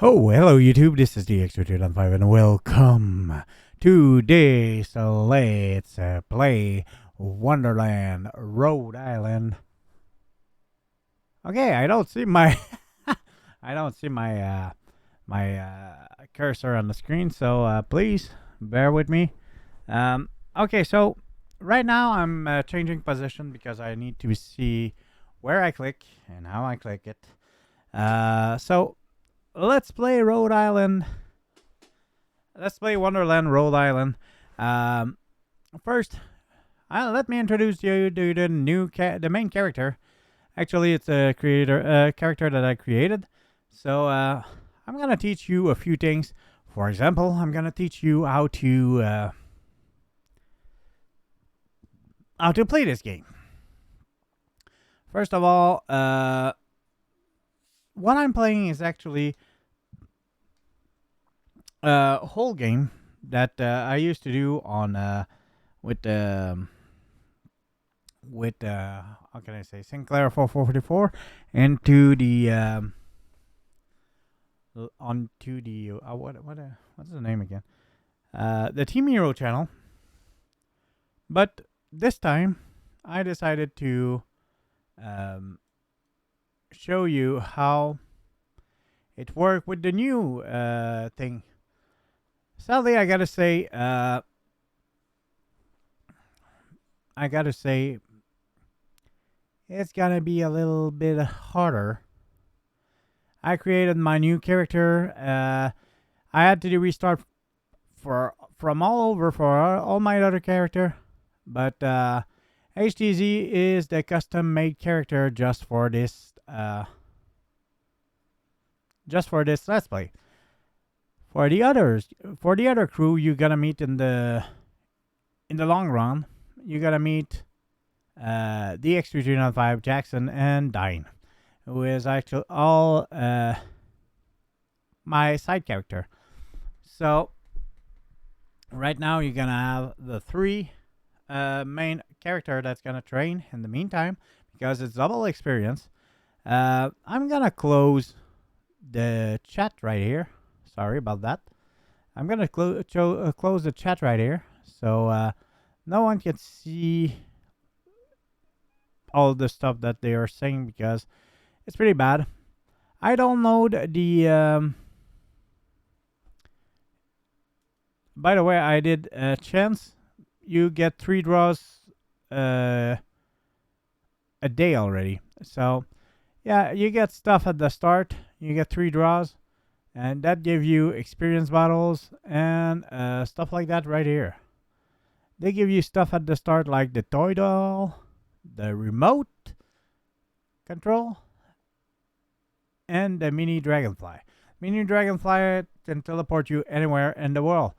Oh, hello YouTube, this is DX225 and welcome. Today, so let's play Wonderland, Rhode Island. Okay, I don't see my I don't see my cursor on the screen, so please bear with me. Okay, so right now I'm changing position because I need to see where I click and how I click it. So let's play Rhode Island. Let's play Wonderland, Rhode Island. Um, First, let me introduce you to the main character. Actually, it's a character that I created. So I'm gonna teach you a few things. For example, I'm gonna teach you how to play this game. First of all, what I'm playing is actually a whole game that I used to do on with how can I say Sinclair 4444 into the onto the what's the name again? The Team Hero channel. But this time, I decided to show you how it worked with the new thing. Sadly, I gotta say, it's gonna be a little bit harder. I created my new character. I had to do restart from all over for all my other character, but HTZ is the custom made character just for this let's play. For the other crew you gotta meet in the long run, you gotta meet DX3395, Jackson, and Dine, who is actually all my side character. So right now you're gonna have the three main character that's gonna train in the meantime because it's double experience. I'm gonna close the chat right here. Sorry about that. I'm gonna close the chat right here, so no one can see all the stuff that they are saying because it's pretty bad. I don't know the. By the way, I did a chance. You get 3 draws a day already. So yeah, you get stuff at the start. You get 3 draws, and that give you experience battles and stuff like that right here. They give you stuff at the start like the toy doll, the remote control, and the mini dragonfly. Mini dragonfly can teleport you anywhere in the world.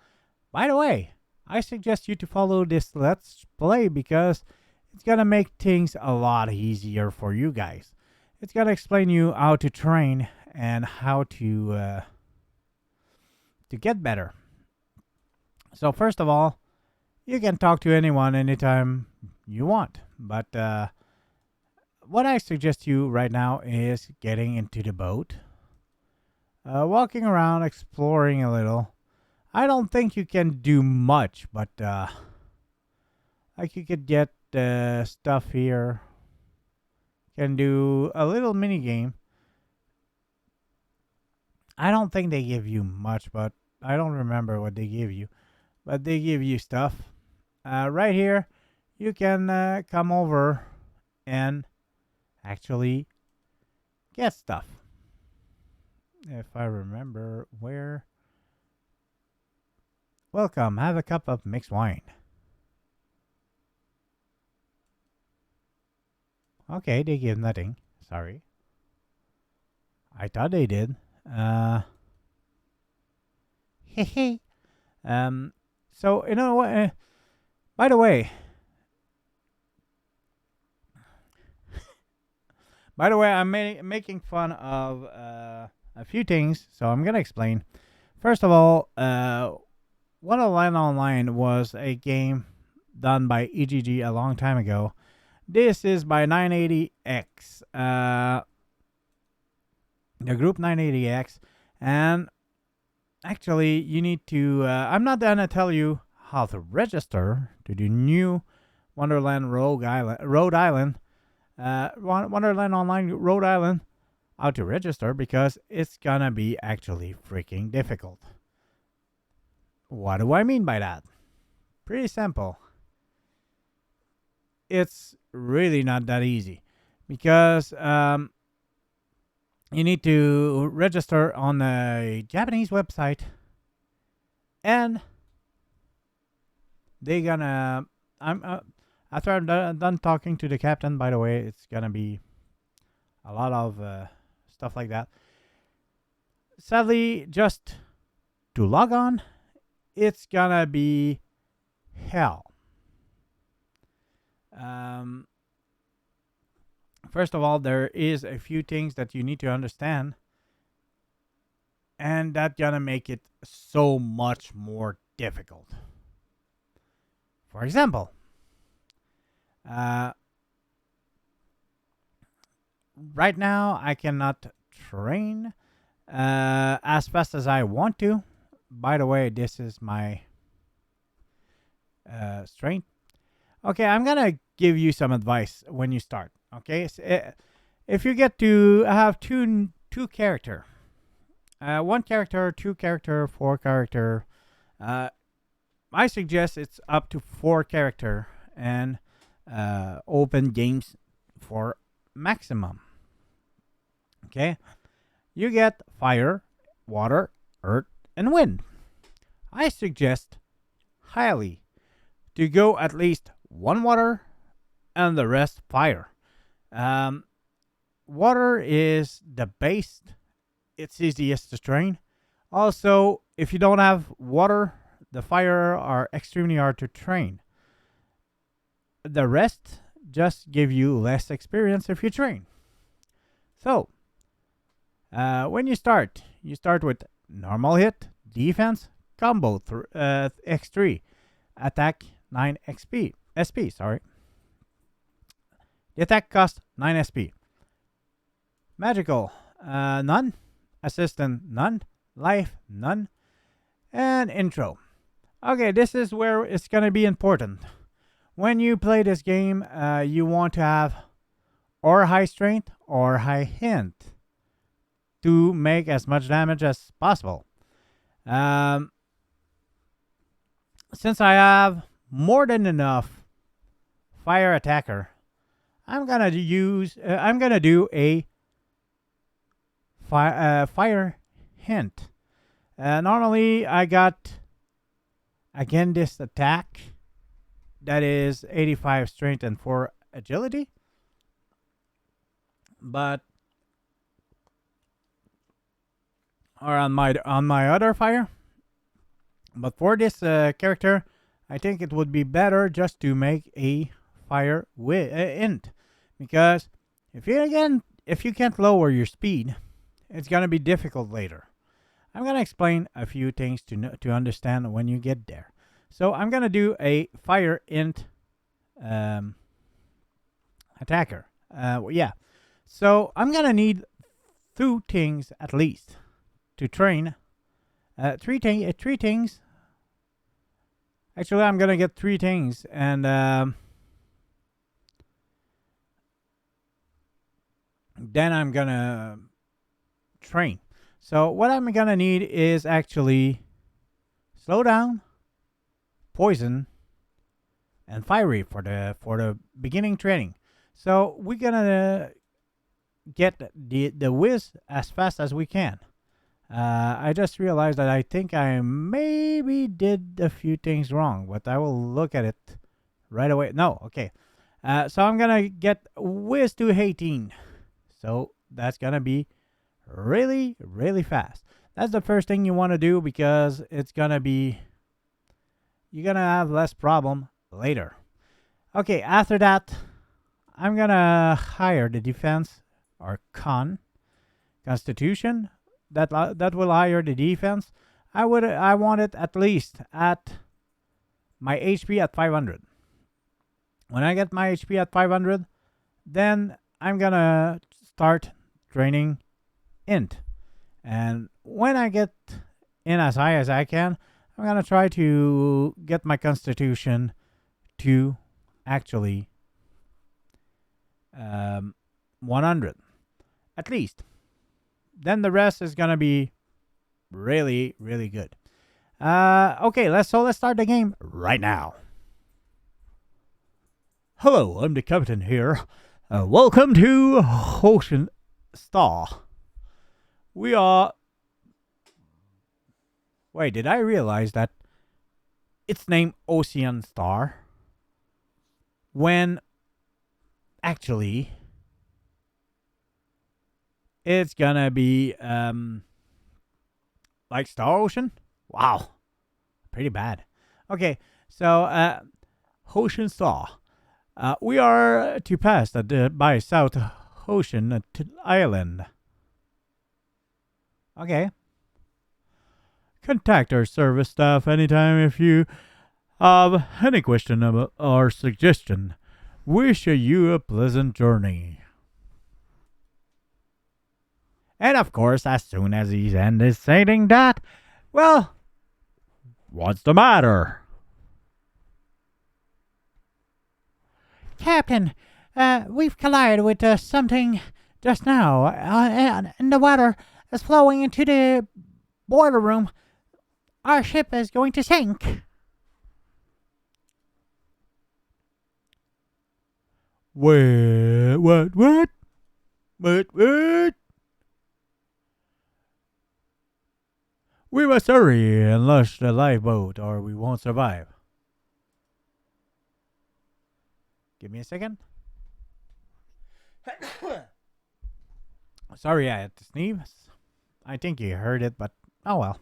By the way, I suggest you to follow this Let's Play because it's gonna make things a lot easier for you guys. It's gonna explain you how to train and how to get better. So first of all, you can talk to anyone anytime you want, but what I suggest you right now is getting into the boat, walking around, exploring a little. I don't think you can do much, but like you could get stuff here. Can do a little mini game. I don't think they give you much, but I don't remember what they give you. But they give you stuff. Right here, you can come over and actually get stuff. If I remember where. Welcome, have a cup of mixed wine. Okay, they give nothing. Sorry. I thought they did. Hey. So, you know what? By the way, I'm making fun of a few things, so I'm gonna explain. First of all, Wonderland Online was a game done by EGG a long time ago. This is by 980X, the group 980X, And actually, you need to. I'm not gonna tell you how to register to the new Wonderland Rhode Island, Wonderland Online Rhode Island. How to register because it's gonna be actually freaking difficult. What do I mean by that? Pretty simple. It's really not that easy because you need to register on a Japanese website, and they gonna. I'm after I'm done talking to the captain. By the way, it's gonna be a lot of stuff like that. Sadly, just to log on, it's gonna be hell. Um, First of all, there is a few things that you need to understand, and that's gonna make it so much more difficult. For example, uh, right now I cannot train as fast as I want to. By the way, this is my strength. Okay, I'm gonna give you some advice when you start. Okay, so, if you get to have two character, one character, two character, four character, I suggest it's up to four character and open games for maximum. Okay, you get fire, water, earth, and wind. I suggest highly to go at least one water and the rest fire. Water is the base. It's easiest to train. Also, if you don't have water, the fire are extremely hard to train. The rest just give you less experience if you train. So, when you start with normal hit, defense, combo X3, attack 9 XP, SP, sorry. The attack costs 9 SP. Magical, none. Assistant, none. Life, none. And intro. Okay, this is where it's going to be important. When you play this game, you want to have or high strength or high hint to make as much damage as possible. Since I have more than enough fire attacker, I'm gonna do a fire hint. Normally, I got again this attack that is 85 strength and 4 agility, but or on my other fire. But for this character, I think it would be better just to make a fire int, because if you can't lower your speed, it's gonna be difficult later. I'm gonna explain a few things to understand when you get there. So I'm gonna do a fire int attacker. Yeah. So I'm gonna need 2 things at least to train. Three things. Actually, I'm gonna get 3 things, and then I'm gonna train. So what I'm gonna need is actually slow down, poison, and fiery for the beginning training. So we're gonna get the whiz as fast as we can. I just realized that I think I maybe did a few things wrong, but I will look at it right away. No, okay. So I'm gonna get whiz to 18. So that's gonna be really, really fast. That's the first thing you want to do, because it's gonna be, you're gonna have less problem later. Okay, after that, I'm gonna hire the defense or constitution. That will hire the defense. I want it at least at my HP at 500. When I get my HP at 500, then I'm gonna start training int. And when I get in as high as I can, I'm gonna try to get my constitution to actually 100 at least. Then the rest is gonna be really, really good. Okay, let's start the game right now. Hello, I'm the captain here. Welcome to Ocean Star. We are. Wait, did I realize that it's named Ocean Star? When actually it's gonna be like Star Ocean? Wow. Pretty bad. Okay, so Ocean Star. We are to pass by South Ocean to Island. Okay. Contact our service staff anytime if you have any question or suggestion. Wish you a pleasant journey. And of course, as soon as he ended saying that, well, what's the matter? Captain, we've collided with something just now, and the water is flowing into the boiler room. Our ship is going to sink. What? We must hurry and launch the lifeboat or we won't survive. Give me a second. Sorry, I had to sneeze. I think you heard it, but oh well.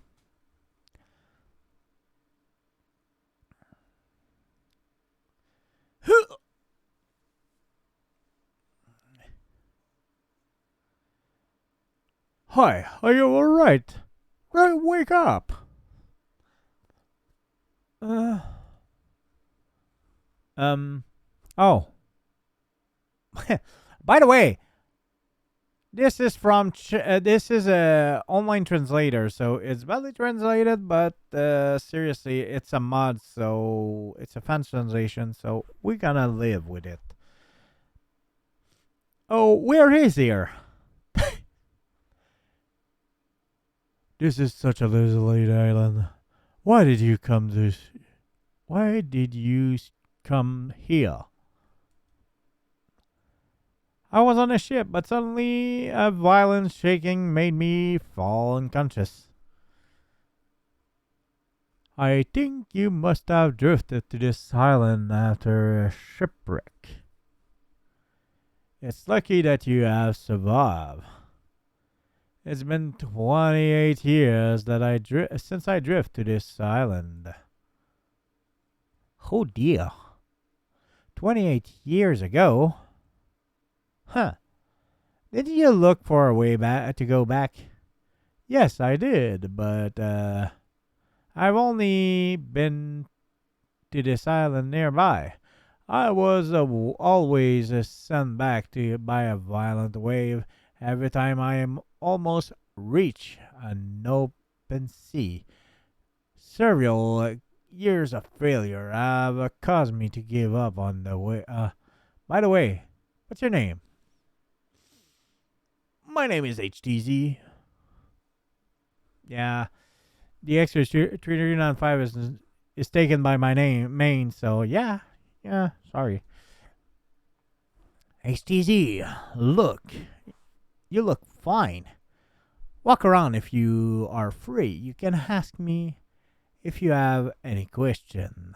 Hi, are you alright? Wake up. Oh. By the way, this is from this is a online translator, so it's badly translated, but seriously, it's a mod, so it's a fan translation, so we're gonna live with it. Oh, where is here? This is such a desolate island. Why did you come here? I was on a ship, but suddenly a violent shaking made me fall unconscious. I think you must have drifted to this island after a shipwreck. It's lucky that you have survived. It's been 28 years since I drift to this island. Oh dear. 28 years ago? Huh. Did you look for a way back to go back? Yes, I did, but I've only been to this island nearby. I was always sent back by a violent wave every time I am almost reach an open sea. Several years of failure have caused me to give up on the way. By the way, what's your name? My name is HTZ. Yeah, the extra 3395 is taken by my main, so yeah, sorry. HTZ, look, you look fine. Walk around if you are free. You can ask me if you have any question.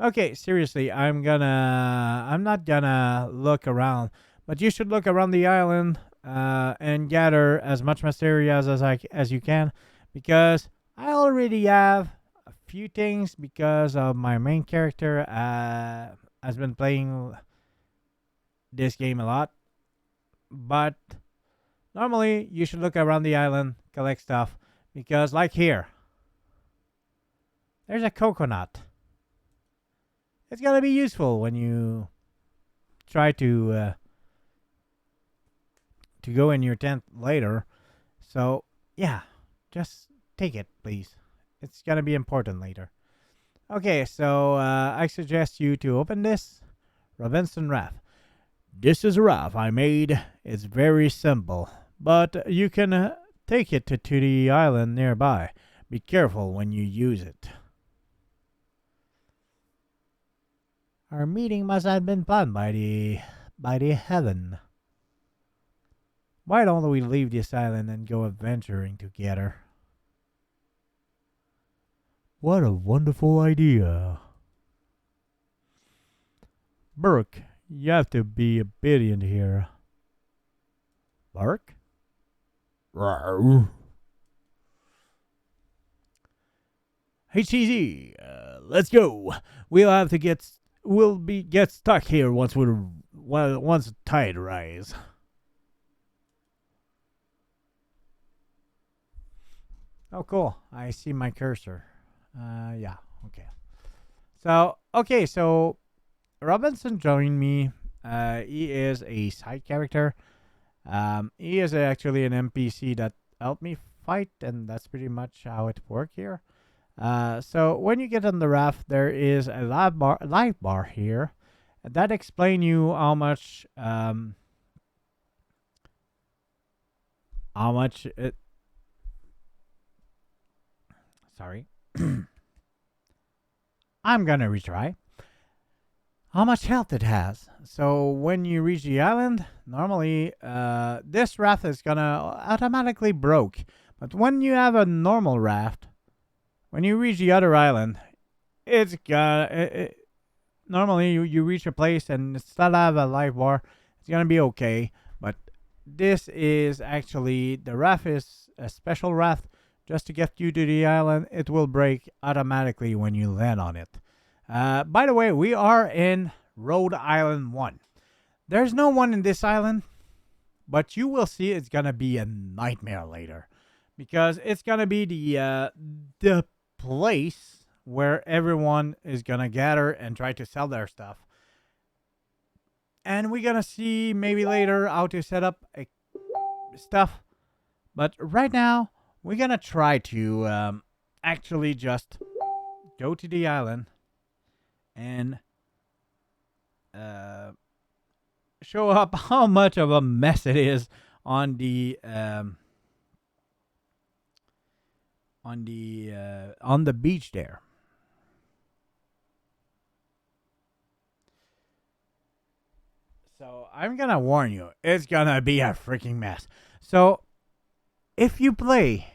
Okay, seriously, I'm not gonna look around, but you should look around the island and gather as much materials as you can, because I already have a few things because of my main character has been playing this game a lot. But normally you should look around the island, collect stuff, because like here, there's a coconut. It's gonna be useful when you try to to go in your tent later. So yeah, just take it, please. It's gonna be important later. Okay, so I suggest you to open this Robinson raft. This is a raft I made. It's very simple, but you can take it to the island nearby. Be careful when you use it. Our meeting must have been planned by the heaven. Why don't we leave this island and go adventuring together? What a wonderful idea. Burke, you have to be obedient here. Burke? Rawr. Hey, Cheesy, let's go. We'll get stuck here once the tide rise. Oh, cool. I see my cursor. Yeah, okay. So Robinson joined me. He is a side character. He is actually an NPC that helped me fight, and that's pretty much how it works here. So when you get on the raft, there is a life bar here that explain you how much it. Sorry, I'm gonna retry. How much health it has. So when you reach the island, normally this raft is gonna automatically broke. But when you have a normal raft, when you reach the other island, it's gonna normally you reach a place and still have a life bar. It's gonna be okay. But this is actually the raft is a special raft just to get you to the island. It will break automatically when you land on it. By the way, we are in Rhode Island 1. There's no one in this island, but you will see it's gonna be a nightmare later, because it's gonna be the place where everyone is gonna gather and try to sell their stuff. And we're gonna see maybe later how to set up stuff. But right now, we're gonna try to actually just go to the island and show up how much of a mess it is on the beach there. So I'm gonna warn you, it's gonna be a freaking mess. So if you play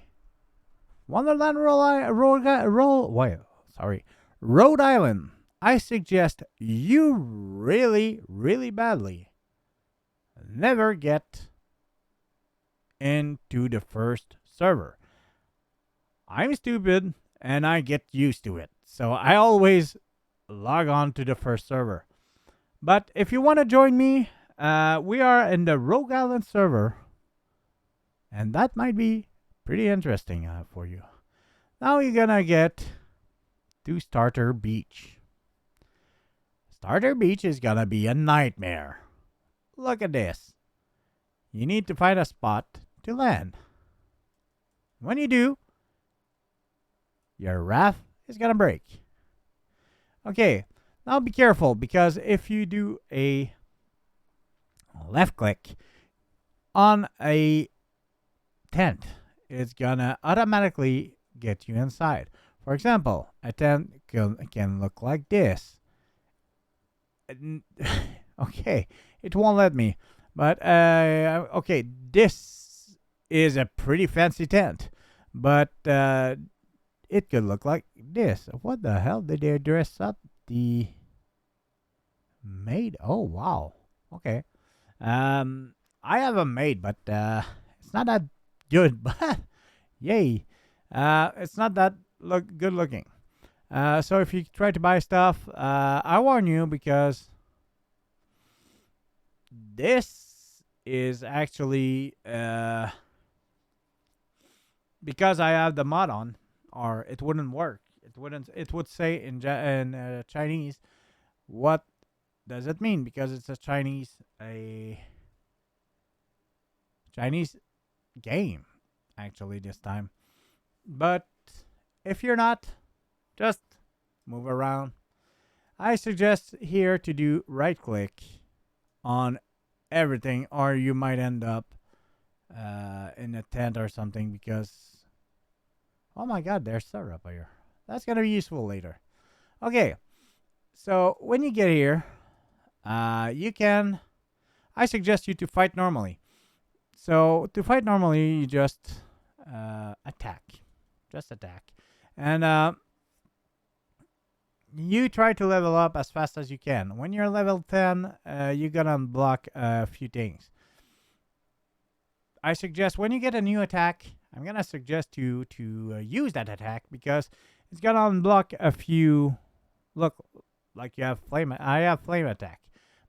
Wonderland Rhode Island, I suggest you really, really badly never get into the first server. I'm stupid and I get used to it, so I always log on to the first server. But if you want to join me, we are in the Rogue Island server, and that might be pretty interesting for you. Now you're gonna get to Starter Beach. Starter Beach is gonna be a nightmare. Look at this. You need to find a spot to land. When you do, your raft is gonna break. Okay, now be careful, because if you do a left click on a tent, it's gonna automatically get you inside. For example, a tent can look like this. Okay, it won't let me. But okay, this is a pretty fancy tent, but it could look like this. What the hell did they dress up the maid? Oh wow. Okay. I have a maid, but it's not that good. But yay, it's not that good looking. So if you try to buy stuff, I warn you, because this is actually because I have the mod on, or it wouldn't work. It wouldn't. It would say in Chinese. What does it mean? Because it's a Chinese Chinese game, actually, this time. But if you're not, just move around. I suggest here to do right click on everything, or you might end up in a tent or something because, oh my god, there's syrup here. That's gonna be useful later. Okay, so when you get here, you can. I suggest you to fight normally. So to fight normally, you just attack, just attack, and you try to level up as fast as you can. When you're level 10, you're gonna unblock a few things. I suggest when you get a new attack, I'm gonna suggest you to use that attack because it's gonna unblock a few. Look, like you have flame. I have flame attack,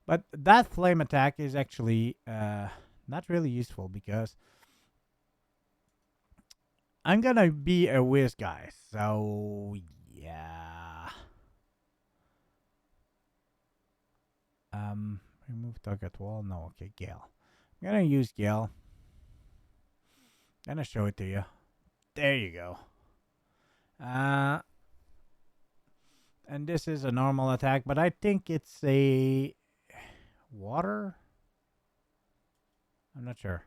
but that flame attack is actually not really useful because I'm gonna be a whiz guy. So yeah. Remove target wall. No, okay, Gale. I'm gonna use Gale. Gonna show it to you. There you go. And this is a normal attack, but I think it's a water. I'm not sure.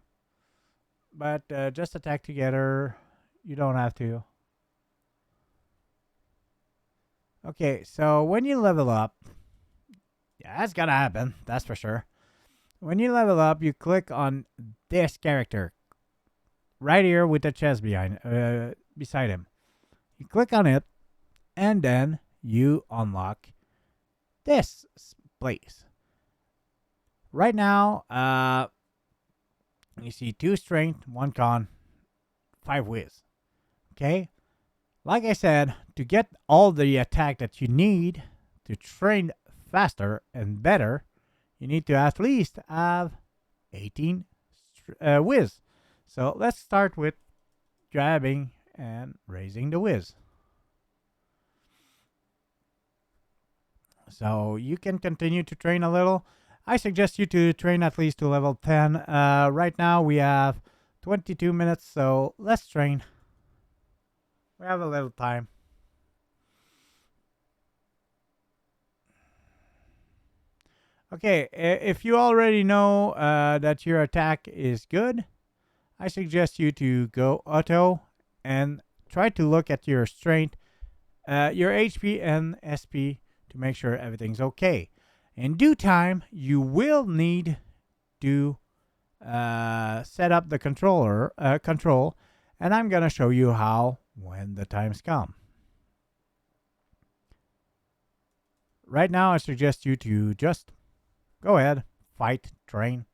But just attack together. You don't have to. Okay, so when you level up, yeah, that's gonna happen. That's for sure. When you level up, you click on this character right here with the chest beside him. You click on it, and then you unlock this place. Right now, you see 2 strength, 1 con, 5 whiz. Okay? Like I said, to get all the attack that you need to train faster and better, you need to at least have 18 whiz. So let's start with grabbing and raising the whiz. So you can continue to train a little. I suggest you to train at least to level 10. Right now we have 22 minutes, so let's train. We have a little time. Okay, if you already know that your attack is good, I suggest you to go auto and try to look at your strength, your HP and SP to make sure everything's okay. In due time, you will need to set up the control, and I'm gonna show you how when the times come. Right now, I suggest you to just go ahead, fight, train.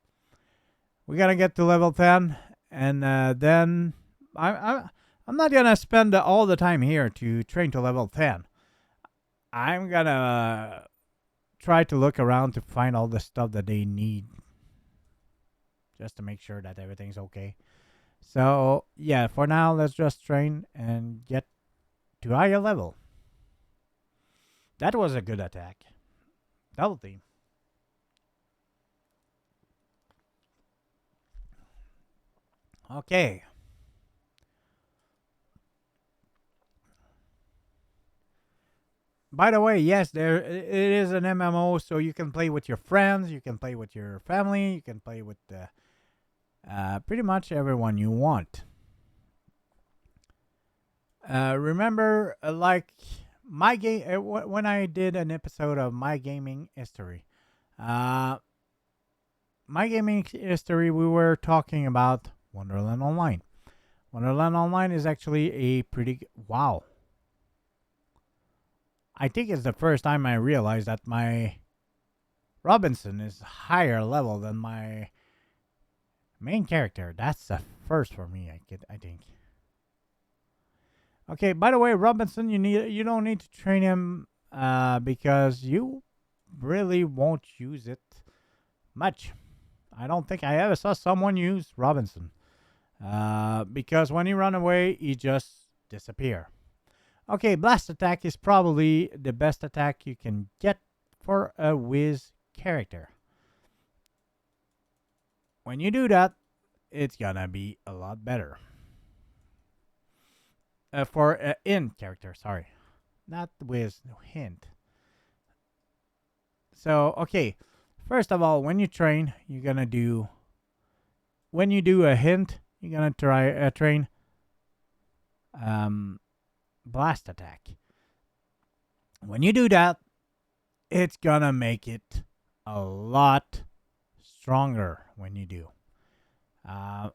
We gotta get to level 10, and then I'm not gonna spend all the time here to train to level 10. I'm gonna try to look around to find all the stuff that they need, just to make sure that everything's okay. So yeah, for now, let's just train and get to higher level. That was a good attack. Double team. Okay. By the way, yes, there it is an MMO, so you can play with your friends, you can play with your family, you can play with pretty much everyone you want. Remember, like my game when I did an episode of my gaming history, my gaming history, we were talking about Wonderland Online. Wonderland Online is actually a pretty wow. I think it's the first time I realized that my Robinson is higher level than my main character. That's the first for me. I think. Okay. By the way, Robinson, you don't need to train him because you really won't use it much. I don't think I ever saw someone use Robinson because when he run away, he just disappear. Okay, blast attack is probably the best attack you can get for a whiz character. When you do that, it's gonna be a lot better. For in character, sorry, not with hint. So okay, first of all, when you train, you're gonna do when you do a hint, you're gonna try train um, blast attack. When you do that, it's gonna make it a lot stronger when you do. Uh,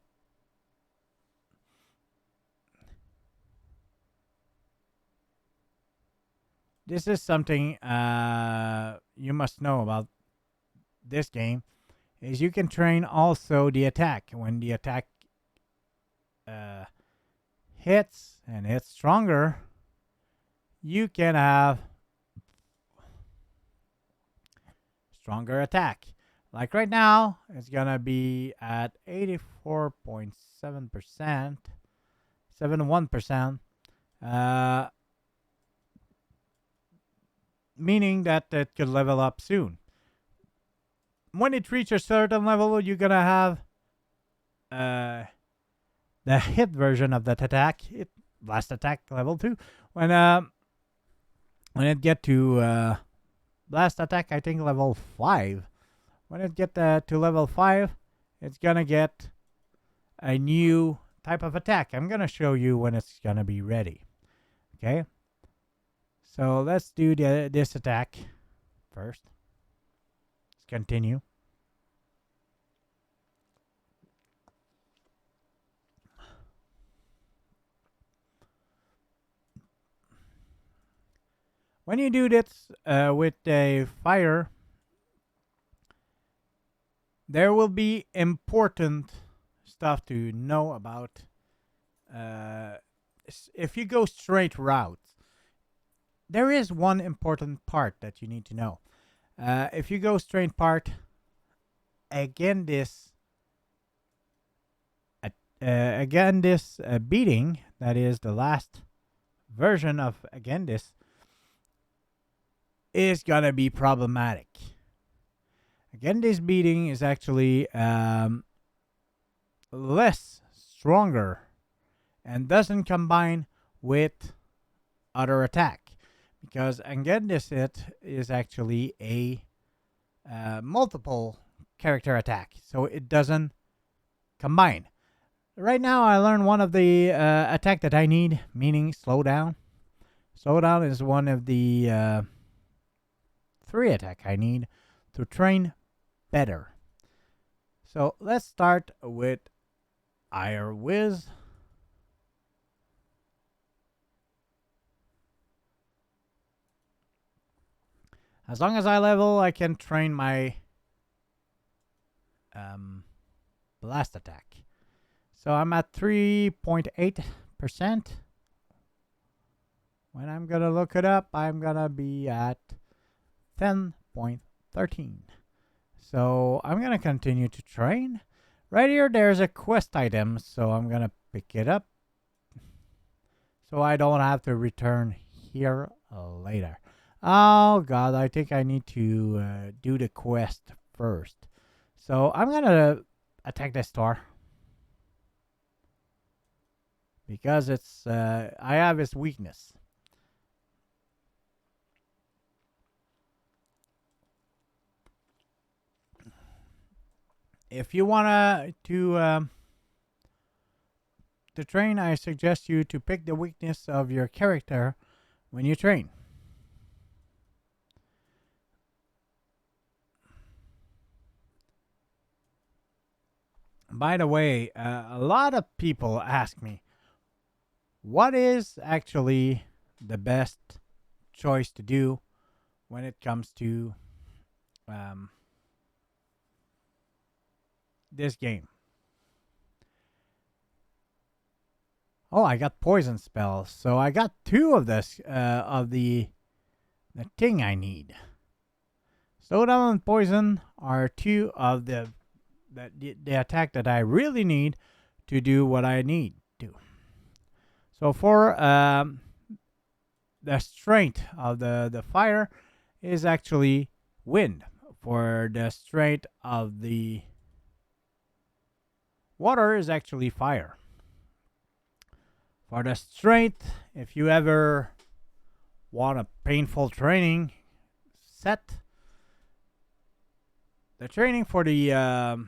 this is something you must know about this game is you can train also the attack. When the attack hits and it's stronger, you can have stronger attack. Like right now, it's gonna be at 84.7%, 71%, meaning that it could level up soon. When it reaches a certain level, you're gonna have the hit version of that attack, blast attack level 2. When it get to blast attack, I think level 5. When it get to level 5, it's gonna get a new type of attack. I'm gonna show you when it's gonna be ready. Okay. So let's do this attack first. Let's continue. When you do this with a fire, there will be important stuff to know about. If you go straight routes, there is one important part that you need to know. If you go straight part, again this beating, that is the last version of again this, is gonna be problematic. Again, this beating is actually less stronger and doesn't combine with other attack, because again this it is actually a multiple character attack, so it doesn't combine. Right now I learned one of the attack that I need, meaning slow down. Slow down is one of the 3 attack I need to train better. So let's start with Ire Whiz. As long as I level, I can train my blast attack. So I'm at 3.8%. When I'm gonna look it up, I'm gonna be at 10.13. So I'm gonna continue to train. Right here, there's a quest item, so I'm gonna pick it up, so I don't have to return here later. Oh god, I think I need to do the quest first. So I'm gonna attack the store because it's I have its weakness. If you wanna to train, I suggest you to pick the weakness of your character when you train. By the way, a lot of people ask me, what is actually the best choice to do when it comes to this game? Oh, I got poison spells, so I got 2 of this of the thing I need. Slow down and poison are 2 of the attack that I really need to do what I need to. So for the strength of the fire is actually wind. For the strength of the Water is actually fire. For the strength, if you ever want a painful training set, the training for sorry,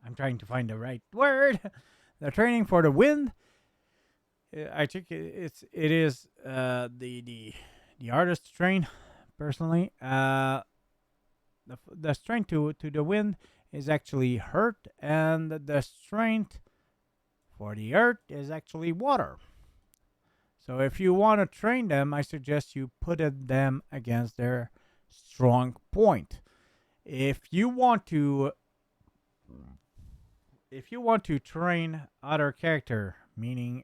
I'm trying to find the right word. The training for the wind, I think it is the hardest to train. Personally, the strength to the wind is actually earth, and the strength for the earth is actually water. So if you want to train them, I suggest you put them against their strong point. If you want to train other character, meaning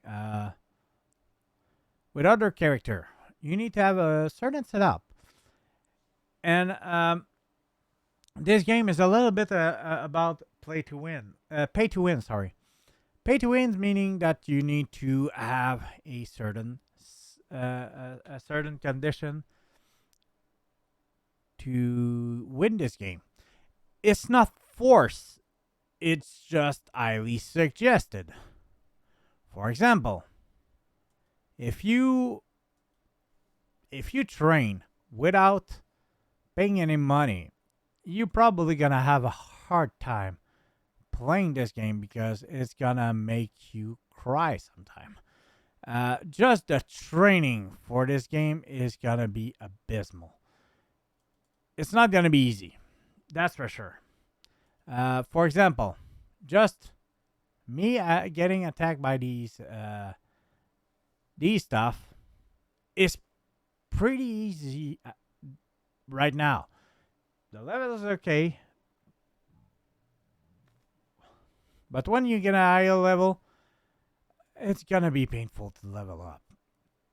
with other character, you need to have a certain setup. And this game is a little bit about pay to win. Sorry, pay to win meaning that you need to have a certain condition to win this game. It's not forced. It's just highly suggested. For example, if you train without paying any money, you're probably gonna have a hard time playing this game because it's gonna make you cry sometime. Just the training for this game is gonna be abysmal. It's not gonna be easy, that's for sure. For example, just me getting attacked by these stuff is pretty easy right now. The level is okay, but when you get a higher level, it's gonna be painful to level up.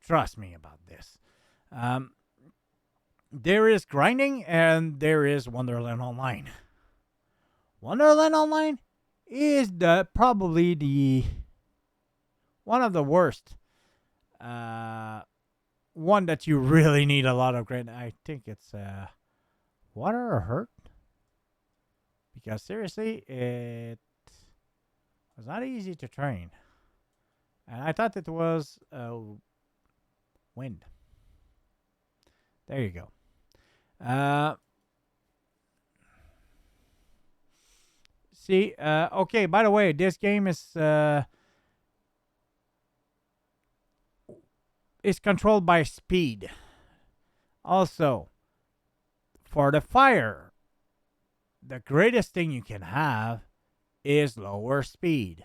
Trust me about this. There is grinding and there is Wonderland Online. Wonderland Online is probably the one of the worst. One that you really need a lot of grinding. I think it's water or hurt, because seriously, it was not easy to train, and I thought it was wind. There you go. See, okay, by the way, this game is controlled by speed. Also, for the fire, the greatest thing you can have is lower speed.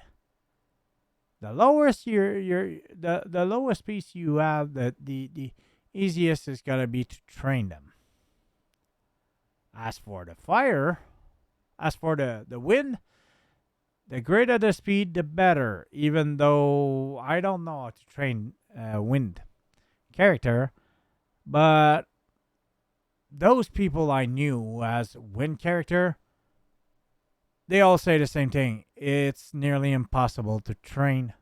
The lowest the lowest speed you have, the easiest is gonna be to train them. As for the fire, as for the wind, the greater the speed, the better. Even though I don't know how to train wind character, but those people I knew as wind character, they all say the same thing. It's nearly impossible to train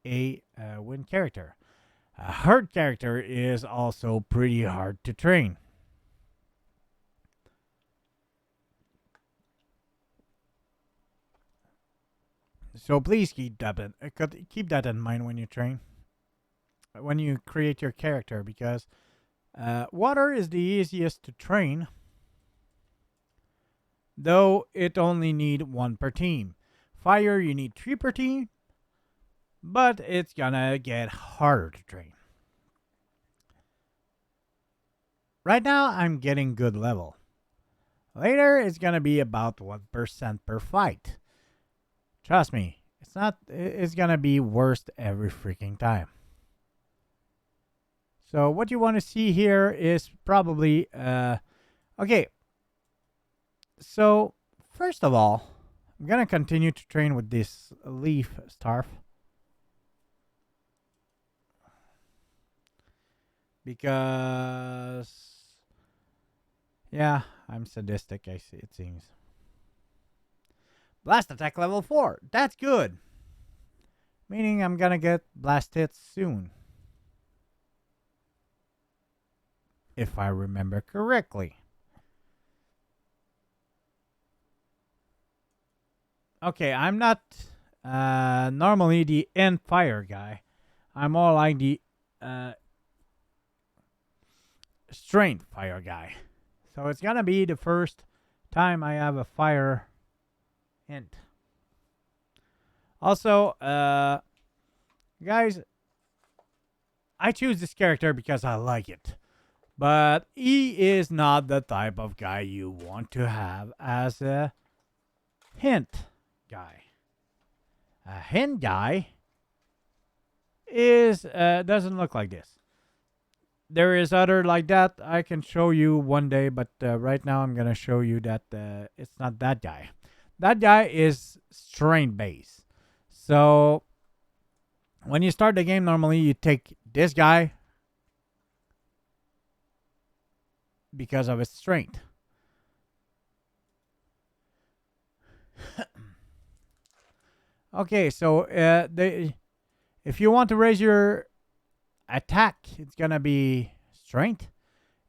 a wind character. A herd character is also pretty hard to train. So please keep that in mind when you train, when you create your character, because water is the easiest to train, though it only need one per team. Fire, you need 3 per team, but it's gonna get harder to train. Right now, I'm getting good level. Later, it's gonna be about 1% per fight. Trust me, it's gonna be worst every freaking time. So what you want to see here is probably, okay. So first of all, I'm gonna continue to train with this leaf scarf, because yeah, I'm sadistic, I see, it seems. Blast attack level 4. That's good. Meaning I'm gonna get blast hits soon, if I remember correctly. Okay, I'm not normally the end fire guy. I'm more like the uh, strength fire guy. So it's gonna be the first time I have a fire hint. Also, guys, I choose this character because I like it. But he is not the type of guy you want to have as a hint guy. A hint guy is doesn't look like this. There is other like that I can show you one day, but right now I'm gonna show you that it's not that guy. That guy is strength base. So when you start the game, normally you take this guy because of his strength. Okay, so if you want to raise your attack, it's gonna be strength.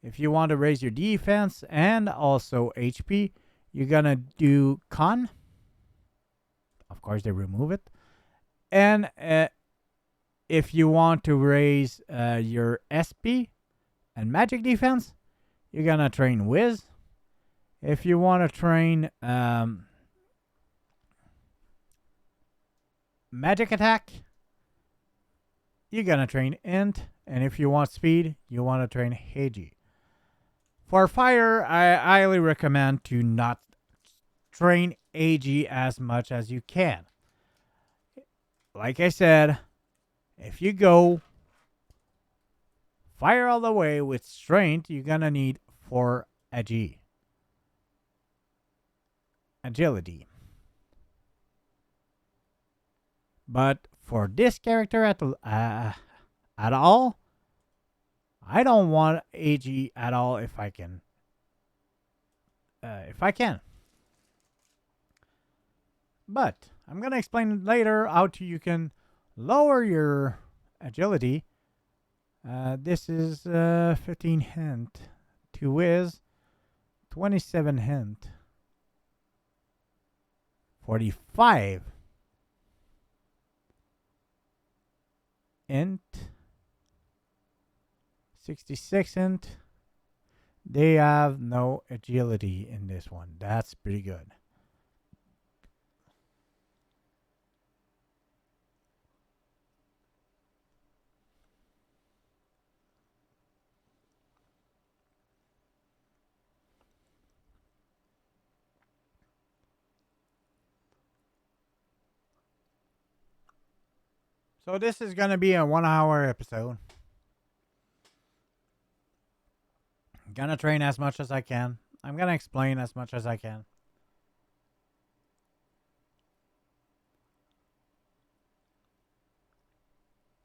If you want to raise your defense and also HP, you're gonna do con. Of course, they remove it. And if you want to raise your SP and magic defense, you're gonna train Wiz. If you want to train magic attack, you're gonna train Int. And if you want speed, you want to train Heiji. For fire, I highly recommend to not train AG as much as you can. Like I said, if you go fire all the way with strength, you're gonna need 4 AG. Agility. But for this character at all, I don't want AG at all if I can. But I'm gonna explain later how you can lower your agility. This is 15 hint to Wiz, 27 hint, 45 int, 66 int. They have no agility in this one. That's pretty good. So this is gonna be a 1 hour episode. I'm gonna train as much as I can. I'm gonna explain as much as I can.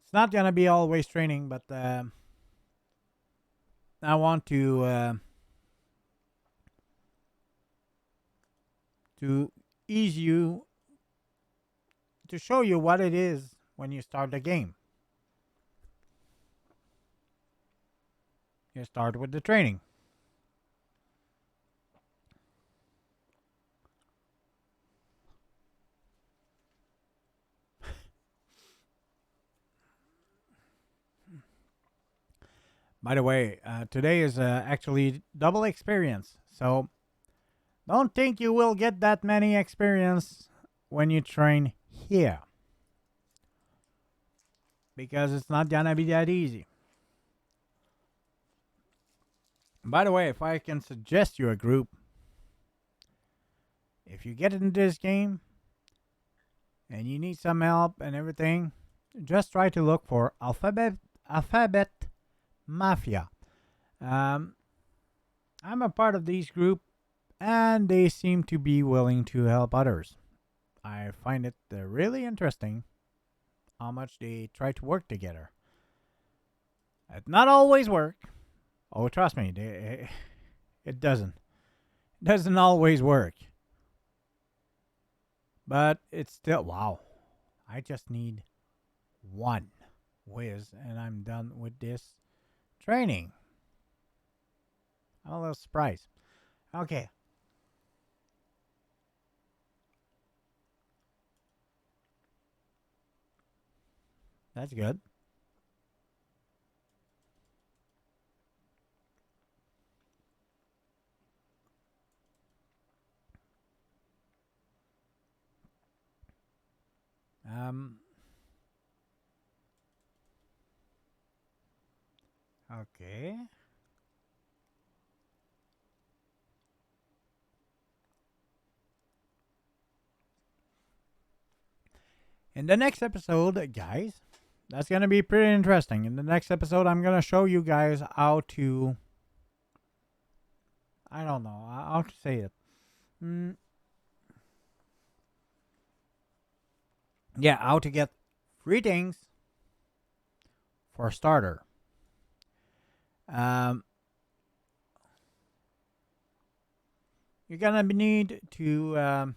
It's not gonna be always training, but I want to ease you to show you what it is when you start the game. You start with the training. By the way, today is actually double experience. So don't think you will get that many experience when you train here. Because it's not gonna be that easy. By the way, if I can suggest you a group, if you get into this game and you need some help and everything, just try to look for Alphabet Mafia. I'm a part of these group, and they seem to be willing to help others. I find it really interesting how much they try to work together. It not always work. Oh, trust me, it doesn't. It doesn't always work. But it's still, wow. I just need one whiz, and I'm done with this training. I'm a little surprised. Okay. That's good. Um, okay. In the next episode, guys, that's going to be pretty interesting. In the next episode, I'm going to show you guys how to. I don't know how to say it. Mm, yeah, how to get free things for starter. Um, you're going to need to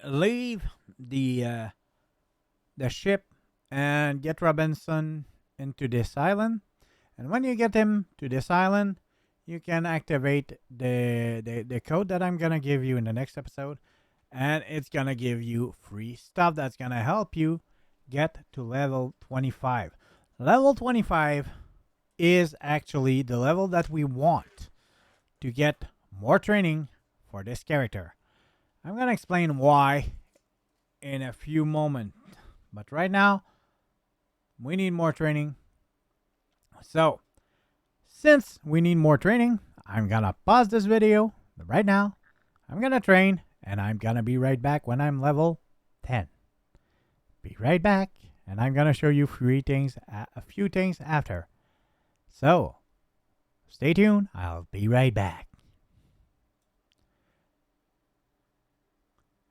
leave the ship and get Robinson into this island. And when you get him to this island, you can activate the code that I'm going to give you in the next episode. And it's going to give you free stuff that's going to help you get to level 25. Level 25 is actually the level that we want to get more training for this character. I'm going to explain why in a few moments. But right now, we need more training. So, since we need more training, I'm going to pause this video right now. I'm going to train, and I'm going to be right back when I'm level 10. Be right back, and I'm going to show you a few things after. So, stay tuned. I'll be right back.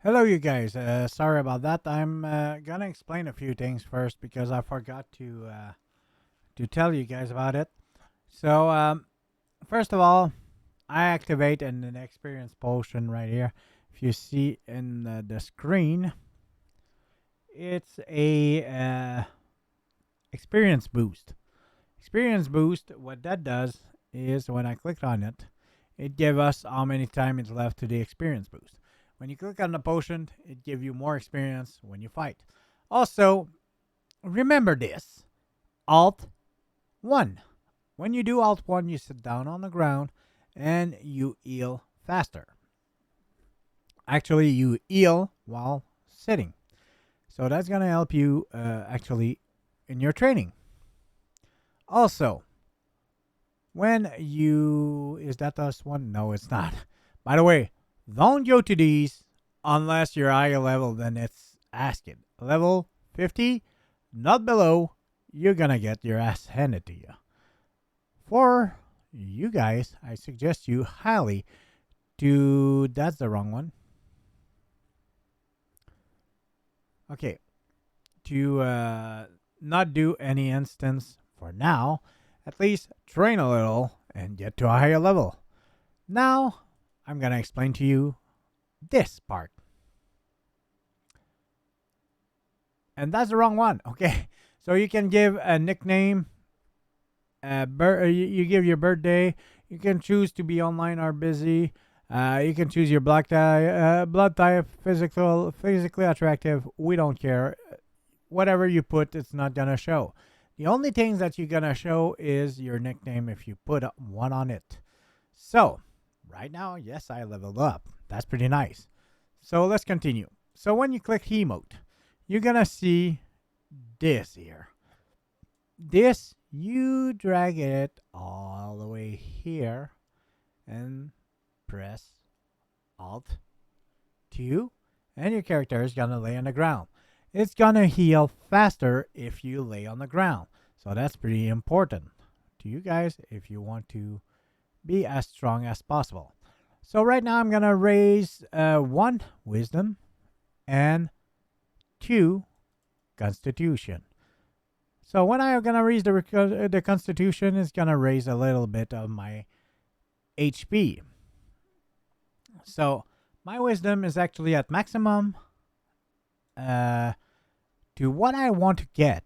Hello, you guys. Sorry about that. I'm going to explain a few things first because I forgot to tell you guys about it. So, first of all, I activate an experience potion right here. If you see in the screen, it's a experience boost. Experience boost, what that does is when I click on it, it gives us how many time it's left to the experience boost. When you click on the potion, it gives you more experience when you fight. Also, remember this, Alt 1. When you do Alt 1, you sit down on the ground and you heal faster. Actually, you heal while sitting. So that's going to help you actually in your training. Also, when you... Is that us one? No, it's not. By the way, don't go to these unless you're higher level than it's asking. Level 50, not below, you're going to get your ass handed to you. For you guys, I suggest you highly to... That's the wrong one. Okay. To not do any instance for now. At least train a little and get to a higher level. Now, I'm going to explain to you this part. And that's the wrong one. Okay. So you can give a nickname. You give your birthday. You can choose to be online or busy. You can choose your blood type, physically attractive. We don't care. Whatever you put, it's not going to show. The only things that you're going to show is your nickname if you put one on it. So, right now, yes, I leveled up. That's pretty nice. So, let's continue. So, when you click emote, you're going to see this here. This, you drag it all the way here and press Alt 2 and your character is going to lay on the ground. It's going to heal faster if you lay on the ground. So that's pretty important to you guys if you want to be as strong as possible. So right now I'm going to raise 1 wisdom and 2 constitution. So when I'm going to raise the constitution, it's going to raise a little bit of my HP. So my wisdom is actually at maximum to what I want to get.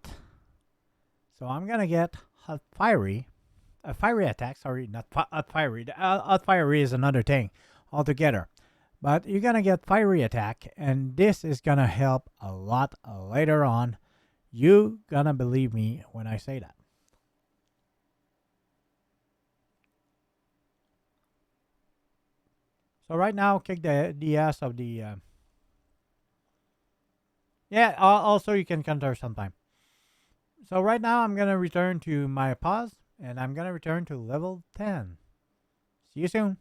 So I'm going to get hot fiery attack. Sorry, not hot fiery. Hot fiery is another thing altogether. But you're gonna get fiery attack, and this is gonna help a lot later on. You gonna believe me when I say that. So right now, kick the ass of the. Yeah. Also, you can counter sometime. So right now, I'm gonna return to my pause, and I'm gonna return to level 10. See you soon.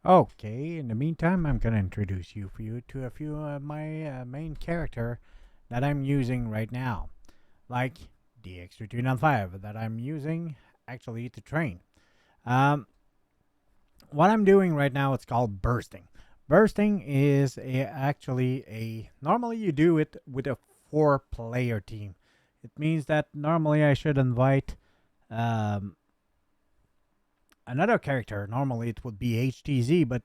Okay. In the meantime, I'm gonna introduce you to a few of my main character that I'm using right now, like the extra 295 that I'm using actually to train. Um, what I'm doing right now, it's called bursting. Bursting is actually a normally you do it with a 4-player team. It means that normally I should invite um, another character. Normally it would be HTZ, but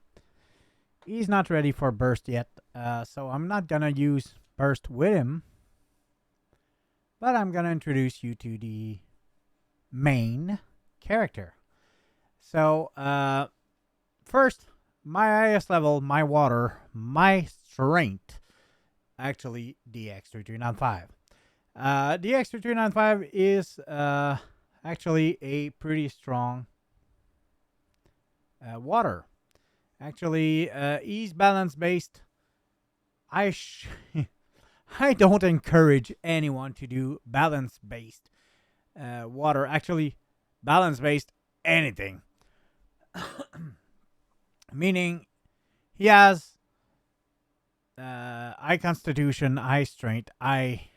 he's not ready for burst yet. So I'm not gonna use burst with him, but I'm gonna introduce you to the main character. So first, my highest level, my water, my strength, actually DX3395. DX3395 is actually a pretty strong water. Actually, he's balance based. I I don't encourage anyone to do balance based water. Actually, balance based anything. Meaning he has eye constitution, eye strength, eye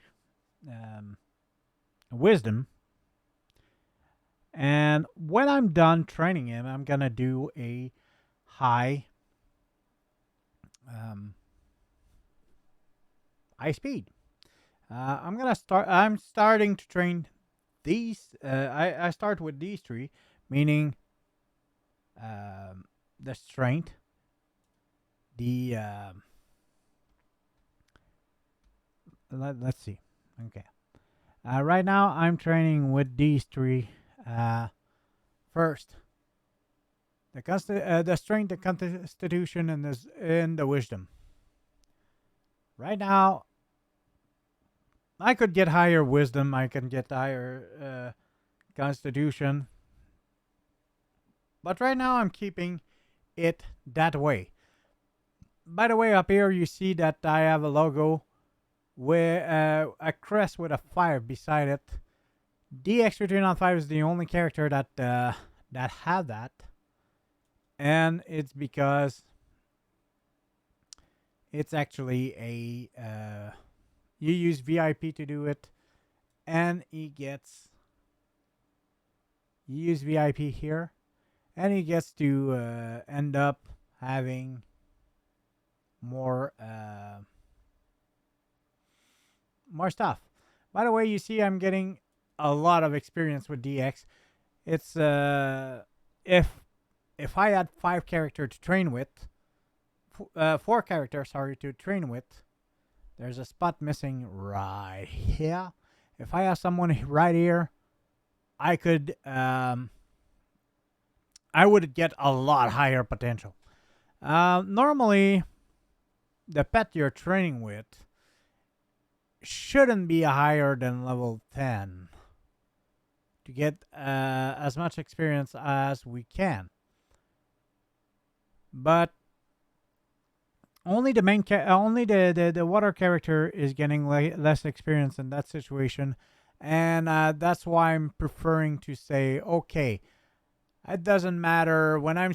wisdom. And when I'm done training him, I'm gonna do a high um, high speed. I'm gonna start. I'm starting to train these. I start with these three, meaning the strength, the let's see. Okay. Right now, I'm training with these three. First, the strength, the constitution, and the wisdom. Right now, I could get higher wisdom. I can get higher constitution. But right now, I'm keeping it that way. By the way, up here you see that I have a logo with a crest with a fire beside it. DX395 is the only character that that had that, and it's because it's actually a you use VIP to do it, and he gets you use VIP here, and he gets to end up having more more stuff. By the way, you see I'm getting a lot of experience with DX. It's if I had 5 character to train with, 4 characters sorry to train with, there's a spot missing right here. If I have someone right here, I could I would get a lot higher potential. Normally, the pet you're training with shouldn't be higher than level 10 to get as much experience as we can. But only the only the water character is getting less experience in that situation, and that's why I'm preferring to say, okay, it doesn't matter when I'm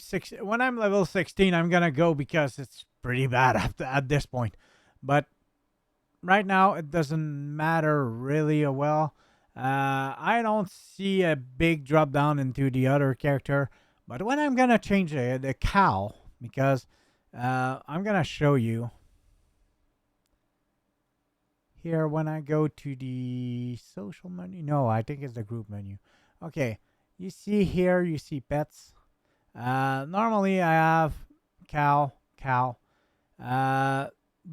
level 16, I'm gonna go because it's pretty bad at this point. But right now, it doesn't matter really well. I don't see a big drop down into the other character, but when I'm gonna change the cow, because I'm gonna show you here when I go to the social menu. No, I think it's the group menu. Okay, you see here, you see pets. Normally I have cow,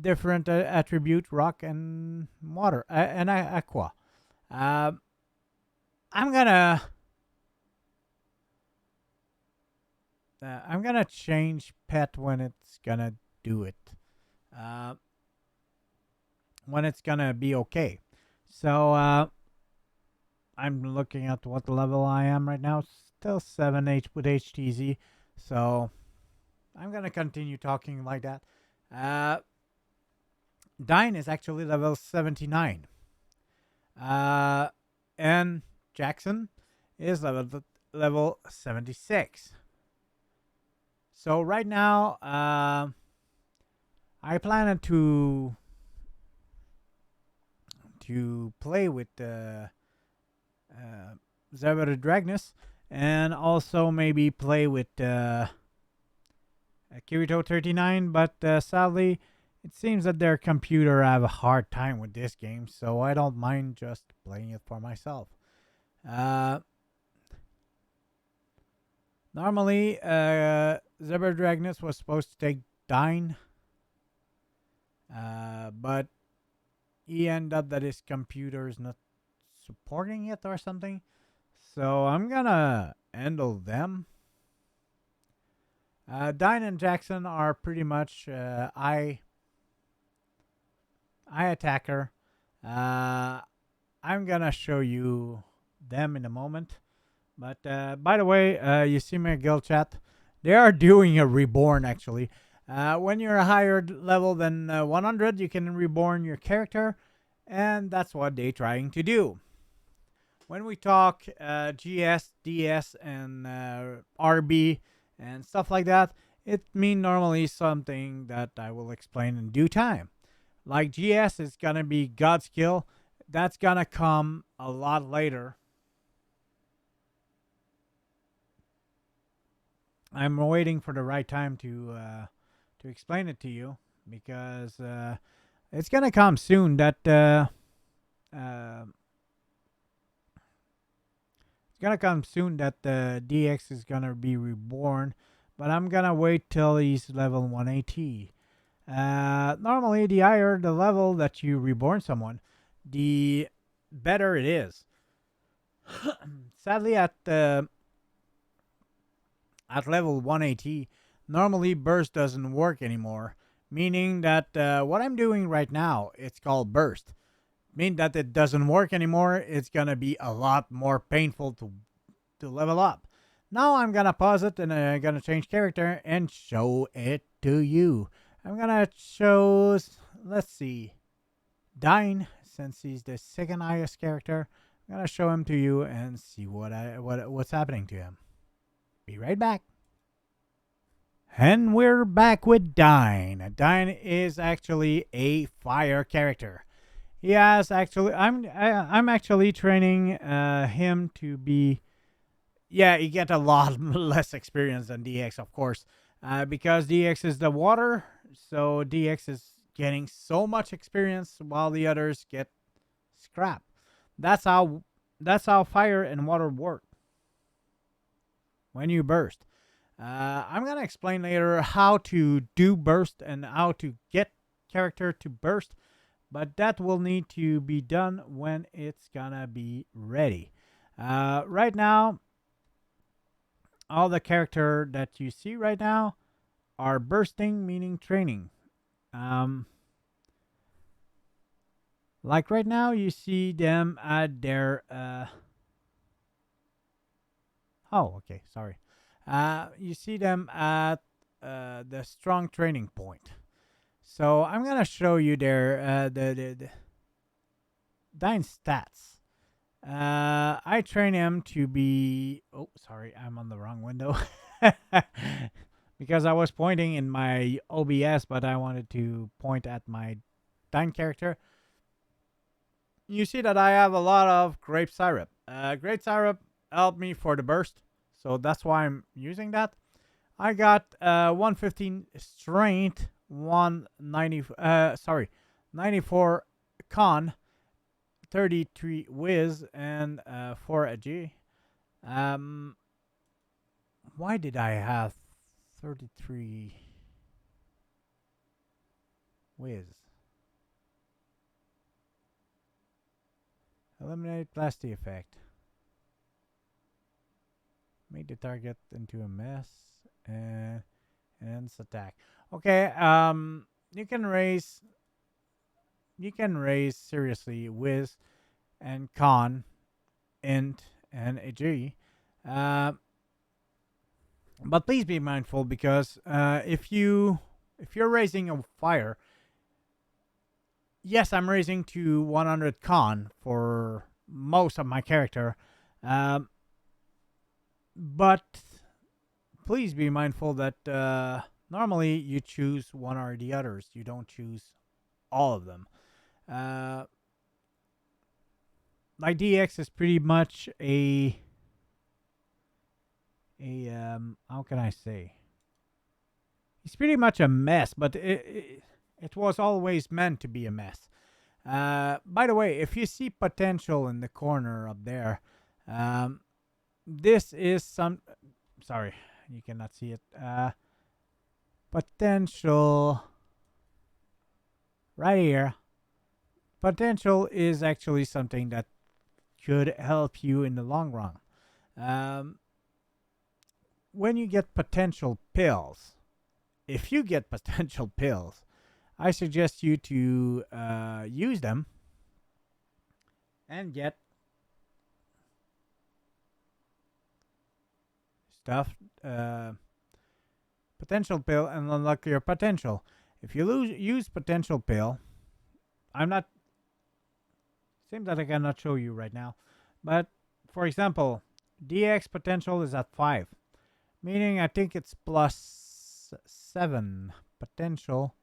different attribute, rock and water, and aqua. I'm gonna I'm gonna change pet when it's gonna do it. Uh, when it's gonna be okay. So I'm looking at what level I am right now. Still 7H with HTZ. So I'm gonna continue talking like that. Uh, Dine is actually level 79. Uh, and Jackson is level 76. So right now, I plan to play with Zebra Dragnus and also maybe play with Kirito 39, but sadly, it seems that their computer have a hard time with this game, so I don't mind just playing it for myself. Uh, Normally, Zebra Dragnus was supposed to take Dine, but he ended up that his computer is not supporting it or something. So I'm gonna handle them. Dine and Jackson are pretty much eye attacker. I'm gonna show you them in a moment. But by the way, you see my guild chat. They are doing a reborn actually. When you're a higher level than 100, you can reborn your character, and that's what they're trying to do. When we talk GS, DS, and RB and stuff like that, it means normally something that I will explain in due time. Like GS is gonna be God skill. That's gonna come a lot later. I'm waiting for the right time to explain it to you because it's gonna come soon. Uh, it's gonna come soon that the DX is gonna be reborn, but I'm gonna wait till he's level 180. Normally, the higher the level that you reborn someone, the better it is. Sadly, at level 180, normally burst doesn't work anymore, meaning that what I'm doing right now, it's called burst. Mean that it doesn't work anymore, it's gonna be a lot more painful to level up. Now I'm gonna pause it and I'm gonna change character and show it to you. I'm gonna show, let's see, Dine, since he's the second highest character. I'm gonna show him to you and see what's happening to him. Be right back. And we're back with Dine. Dine is actually a fire character. He has actually, I'm actually training him to be. Yeah, you get a lot less experience than DX, of course, because DX is the water. So DX is getting so much experience while the others get scrap. That's how fire and water work when you burst. I'm gonna explain later how to do burst and how to get character to burst, but that will need to be done when it's gonna be ready. Right now, all the character that you see right now are bursting, meaning training. Like right now, you see them at their. Oh, okay, sorry. You see them at the strong training point. So I'm gonna show you their the Dine stats. I train him to be. Oh, sorry, I'm on the wrong window. Because I was pointing in my OBS, but I wanted to point at my Dine character. You see that I have a lot of grape syrup. Grape syrup helped me for the burst, so that's why I'm using that. I got 115 strength, 94 con, 33 whiz, and 4 ag. Why did I have 33 whiz? Eliminate plastic effect. Make the target into a mess. and ends attack. Okay. You can raise. You can raise seriously Wiz and Con, Int, and AG. Uh, but please be mindful because if you're raising a fire, yes, I'm raising to 100 Con for most of my character, um, but please be mindful that normally you choose one or the others. You don't choose all of them. Uh, my DX is pretty much a how can I say? It's pretty much a mess, but it was always meant to be a mess. By the way, if you see potential in the corner up there, um, this is some. Sorry, you cannot see it. Potential right here. Potential is actually something that could help you in the long run. Um, when you get potential pills, if you get potential pills, I suggest you to use them and get stuff. Potential pill and unlock your potential. If you use potential pill, I'm not. Seems that I cannot show you right now, but for example, DX potential is at 5, meaning I think it's plus 7 potential,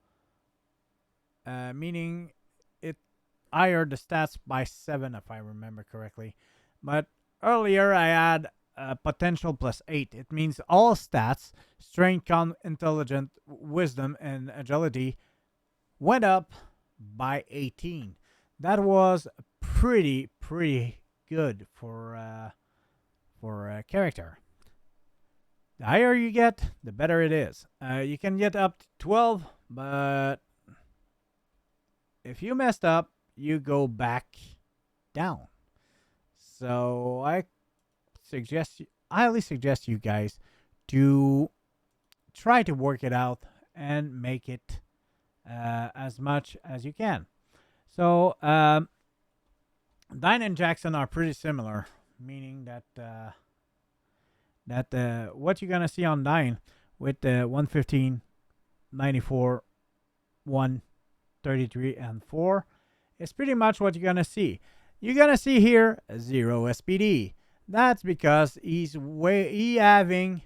meaning it higher the stats by 7 if I remember correctly. But earlier I had potential plus 8. It means all stats, strength, con, intelligence, wisdom, and agility went up by 18. That was pretty good for a character. The higher you get, the better it is. You can get up to 12, but if you messed up, you go back down. So I highly suggest you guys to try to work it out and make it as much as you can. So Dine and Jackson are pretty similar, meaning that what you're gonna see on Dine with the 115, 94, 133, and 4 is pretty much what you're gonna see. You're gonna see here 0 SPD. That's because he having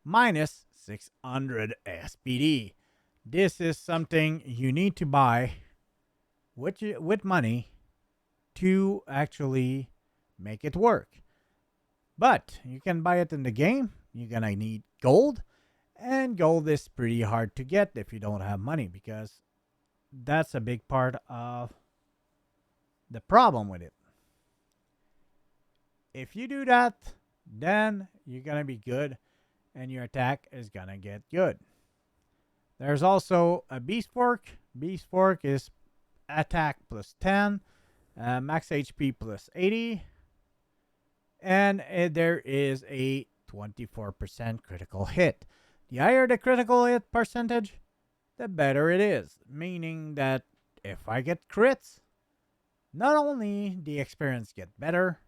minus 600 SPD. This is something you need to buy with money to actually make it work. But you can buy it in the game. You're gonna need gold, and gold is pretty hard to get if you don't have money because that's a big part of the problem with it. If you do that, then you're gonna be good and your attack is gonna get good. There's also a Beast Fork. Beast Fork is attack plus 10, max HP plus 80, and there is a 24% critical hit. The higher the critical hit percentage, the better it is. Meaning that if I get crits, not only the experience get better,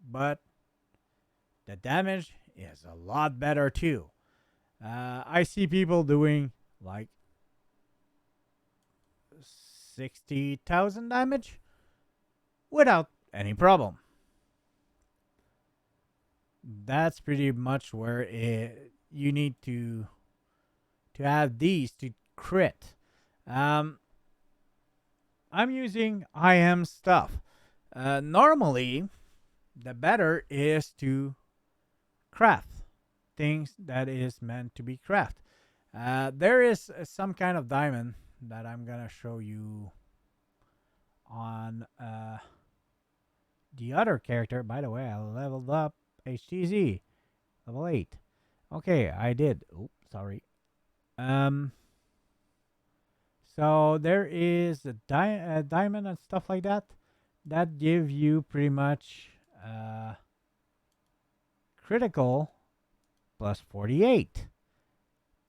but the damage is a lot better too. I see people doing like 60,000 damage without any problem. That's pretty much where you need to have these to crit. I'm using IM stuff. Normally, the better is to craft things that is meant to be craft. There is some kind of diamond that I'm gonna show you on the other character. By the way, I leveled up HTZ level 8. Okay, I did. Oops, sorry. So there is a diamond and stuff like that that give you pretty much critical plus 48.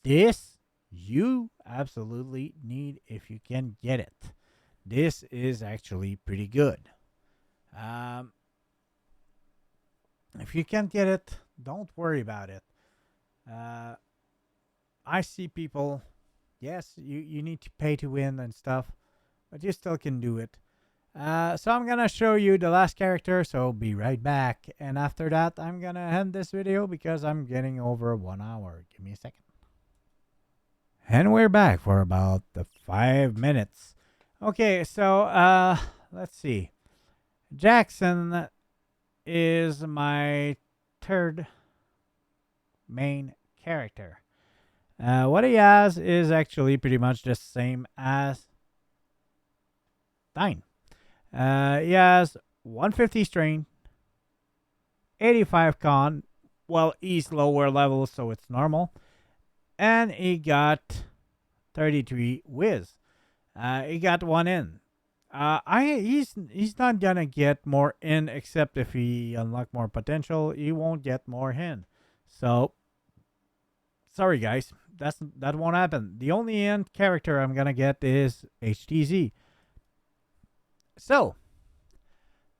this you absolutely need if you can get it. This is actually pretty good. If you can't get it, don't worry about it. I see people, yes, you need to pay to win and stuff, but you still can do it. So I'm gonna show you the last character, so be right back. And after that, I'm gonna end this video because I'm getting over 1 hour. Give me a second. And we're back for about the 5 minutes. Okay, so let's see. Jackson is my third main character. What he has is actually pretty much the same as Dine. He has 150 strain, 85 con. Well, he's lower level, so it's normal. And he got 33 whiz. He got 1 in. He's not gonna get more in except if he unlock more potential. He won't get more in. So sorry guys, that won't happen. The only end character I'm gonna get is HTZ. So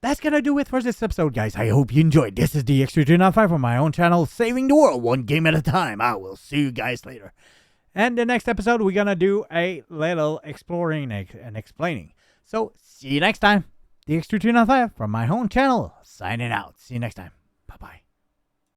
that's gonna do it for this episode, guys. I hope you enjoyed. This is the X395 from my own channel, saving the world one game at a time. I will see you guys later. And the next episode, we're gonna do a little exploring and explaining. So, see you next time. The X395 from my own channel, signing out. See you next time. Bye-bye.